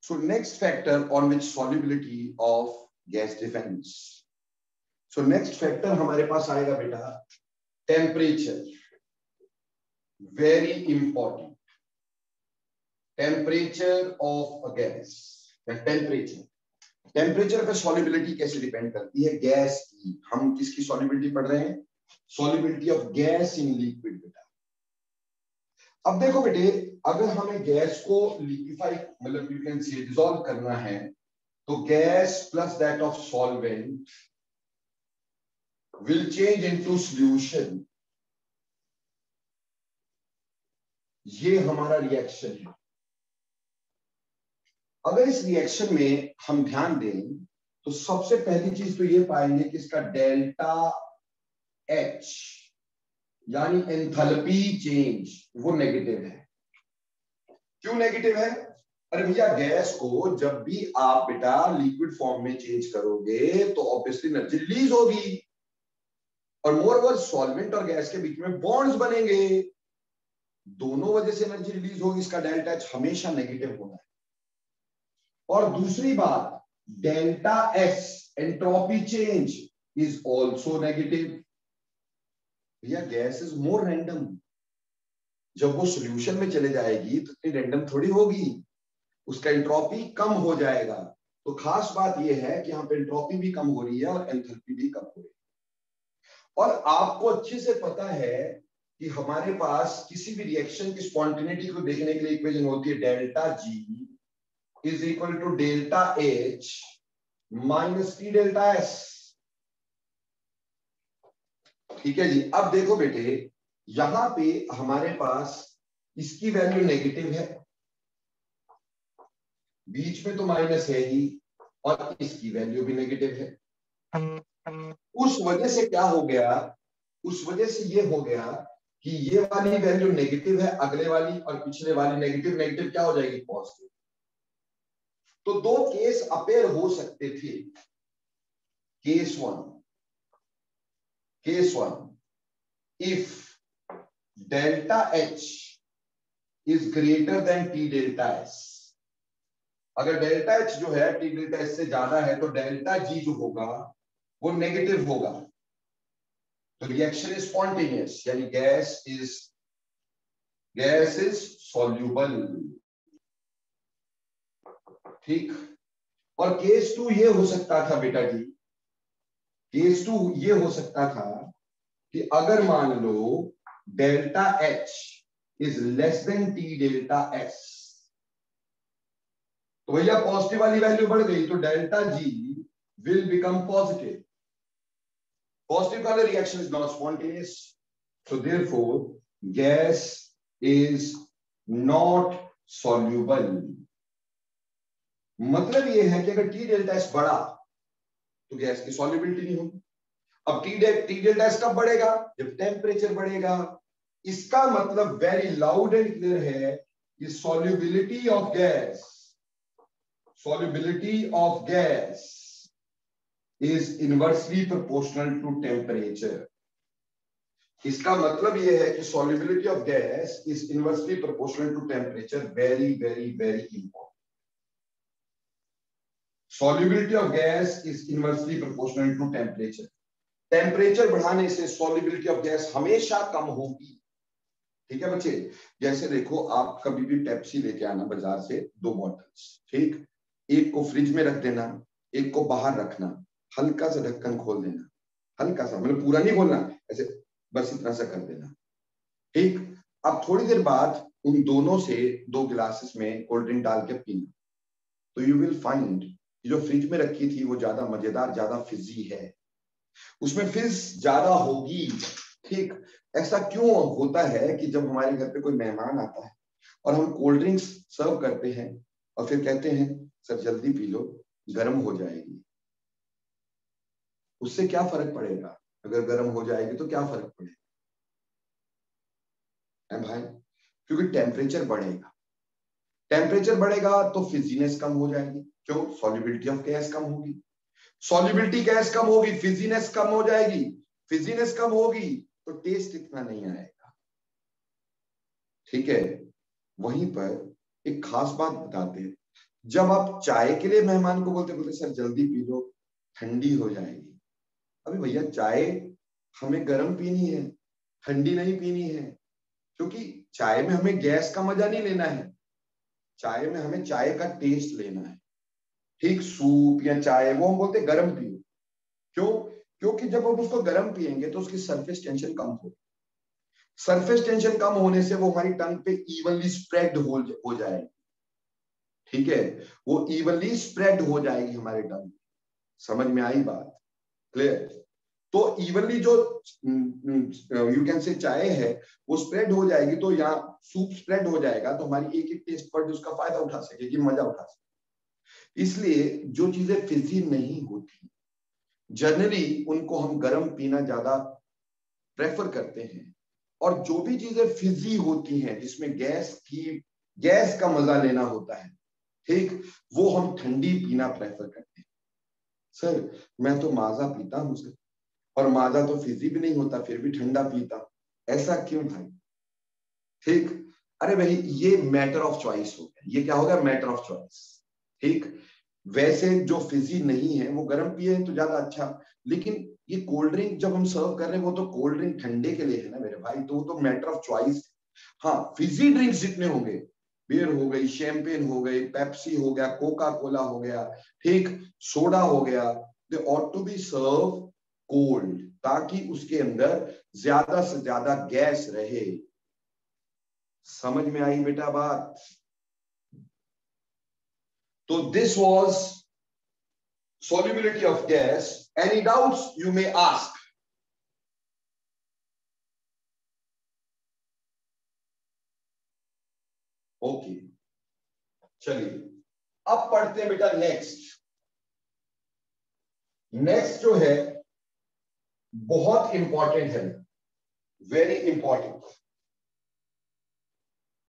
So next factor on which solubility of gas depends. So next factor हमारे पास आएगा बेटा temperature. Very important. Temperature of a gas. Temperature. Temperature पे solubility कैसे depend करती है gas की. हम किसकी सॉल्युबिलिटी पढ़ रहे हैं? Solubility of gas in liquid बेटा. अब देखो बेटे, अगर हमें गैस को लिक्विफाई मतलब यू कैन से डिसॉल्व करना है तो gas plus that of solvent will change into solution. ये हमारा रिएक्शन है. अगर इस रिएक्शन में हम ध्यान दें तो सबसे पहली चीज तो ये पाएंगे कि इसका डेल्टा एच यानी एंथैल्पी चेंज वो नेगेटिव है. क्यों नेगेटिव है? अरे भैया गैस को जब भी आप बेटा लिक्विड फॉर्म में चेंज करोगे तो ऑब्वियसली एनर्जी रिलीज होगी और मोरओवर सॉल्वेंट और गैस के बीच में बॉन्ड्स बनेंगे. दोनों वजह से एनर्जी रिलीज होगी. इसका डेल्टा एच हमेशा नेगेटिव होना है. और दूसरी बात delta S entropy change is also negative. भैया गैस इज मोर रैंडम. जब वो सॉल्यूशन में चले जाएगी तो इतनी रैंडम थोड़ी होगी. उसका एंट्रोपी कम हो जाएगा. तो खास बात यह है कि यहाँ पे एंट्रोपी भी कम हो रही है और एंथैल्पी भी कम हो रही है. और आपको अच्छे से पता है कि हमारे पास किसी भी रिएक्शन की स्पॉन्टेनिटी को देखने के लिए इक्वेशन होती है delta G is equal to delta H minus T delta S. ठीक है जी. अब देखो बेटे, यहां पे हमारे पास इसकी वैल्यू नेगेटिव है, बीच में तो माइनस है ही, और इसकी वैल्यू भी नेगेटिव है. उस वजह से क्या हो गया? उस वजह से ये हो गया कि ये वाली वैल्यू नेगेटिव है, अगले वाली और पिछले वाली नेगेटिव. नेगेटिव क्या हो जाएगी? पॉजिटिव. तो दो केस अपेयर हो सकते थे. Case one if delta H is greater than T delta S. अगर डेल्टा एच जो है टी डेल्टा एस से ज्यादा है तो डेल्टा जी जो होगा वो नेगेटिव होगा. तो रिएक्शन इज स्पॉन्टेनियस यानी गैस इज सॉल्यूबल. ठीक. और केस टू ये हो सकता था बेटा जी, केस टू ये हो सकता था कि अगर मान लो delta H is less than T delta S तो भैया पॉजिटिव वाली वैल्यू बढ़ गई तो delta G will become positive. Positive color reaction is not spontaneous, so therefore gas is not soluble. मतलब ये है कि अगर T डेल्टा एस बढ़ा तो गैस की solubility नहीं होगी. अब T डेल्टा एस कब बढ़ेगा? जब टेम्परेचर बढ़ेगा. इसका मतलब वेरी लाउड एंड क्लियर है कि solubility of gas is inversely proportional to temperature. इसका मतलब यह है कि solubility of gas is inversely proportional to temperature. Very very very important. Solubility of gas is inversely proportional to temperature. Temperature बढ़ाने से solubility of gas हमेशा कम होगी. ठीक है बच्चे. जैसे देखो, आप कभी भी पेप्सी लेके आना बाजार से 2 बॉटल्स. ठीक. एक को फ्रिज में रख देना, एक को बाहर रखना, हल्का सा ढक्कन खोल देना, हल्का सा मतलब पूरा नहीं खोलना, ऐसे बस इतना सा कर देना. ठीक. अब थोड़ी देर बाद उन दोनों से 2 गिलासेस में कोल्ड ड्रिंक डाल के पीना, तो यू विल फाइंड जो फ्रिज में रखी थी वो ज्यादा मजेदार, ज्यादा फिजी है, उसमें फिज ज्यादा होगी. ठीक. ऐसा क्यों होता है कि जब हमारे घर पे कोई मेहमान आता है और हम कोल्ड ड्रिंक्स सर्व करते हैं और फिर कहते हैं सर जल्दी पी लो, गर्म हो जाएगी. उससे क्या फर्क पड़ेगा? अगर गर्म हो जाएगी तो क्या फर्क पड़ेगा भाई? क्योंकि टेम्परेचर बढ़ेगा. टेम्परेचर बढ़ेगा तो फिजीनेस कम हो जाएगी. क्यों? सॉल्युबिलिटी ऑफ गैस कम होगी. सॉल्युबिलिटी गैस कम होगी, फिजीनेस कम हो जाएगी. फिजीनेस कम होगी तो टेस्ट इतना नहीं आएगा. ठीक है. वहीं पर एक खास बात बताते हैं. जब आप चाय के लिए मेहमान को बोलते बोलते सर जल्दी पी लो, ठंडी हो जाएगी। अभी भैया चाय हमें गर्म पीनी है, ठंडी नहीं पीनी है, क्योंकि चाय में हमें गैस का मजा नहीं लेना है, चाय में हमें चाय का टेस्ट लेना है। ठीक, सूप या चाय वो हम बोलते गर्म पियो। क्यों? क्योंकि जब हम उसको गर्म पिएंगे तो उसकी सरफेस टेंशन कम होगी। सरफेस टेंशन कम होने से वो हमारी टंग पे इवनली स्प्रेड हो जाएगी। ठीक है, वो इवनली स्प्रेड हो जाएगी हमारे टंग। समझ में आई बात? क्लियर? तो इवनली जो यू कैन से चाय है वो स्प्रेड हो जाएगी, तो यहाँ सूप स्प्रेड हो जाएगा, तो हमारी एक एक टेस्ट पर उसका फायदा उठा सकेगी, मजा उठा सके। इसलिए जो चीजें फिजी नहीं होती जनरली उनको हम गर्म पीना ज्यादा प्रेफर करते हैं, और जो भी चीजें फिजी होती हैं जिसमें गैस का मजा लेना होता है, ठीक, वो हम ठंडी पीना प्रेफर करते हैं। सर मैं तो माजा पीता हूं सर, और माजा तो फिजी भी नहीं होता फिर भी ठंडा पीता, ऐसा क्यों भाई? ठीक, अरे भाई ये मैटर ऑफ चॉइस हो गया, ये क्या हो गया? Matter of choice. ठीक, वैसे जो फिजी नहीं है वो गर्म पिए तो ज्यादा अच्छा, लेकिन ये कोल्ड ड्रिंक जब हम सर्व कर रहे हैं वो तो कोल्ड ड्रिंक ठंडे के लिए है ना मेरे भाई, तो वो तो मैटर ऑफ चॉइस। हाँ, फिजी ड्रिंक्स जितने होंगे, बियर हो गई, शैंपेन हो गई, पेप्सी हो गया, कोका कोला हो गया, ठीक, सोडा हो गया, they ought to be serve cold, ताकि उसके अंदर ज्यादा से ज्यादा गैस रहे। समझ में आई बेटा बात? तो this was solubility of gas. Any doubts you may ask? Okay, चलिए अब पढ़ते हैं बेटा नेक्स्ट। नेक्स्ट जो है बहुत इंपॉर्टेंट है, वेरी इंपॉर्टेंट।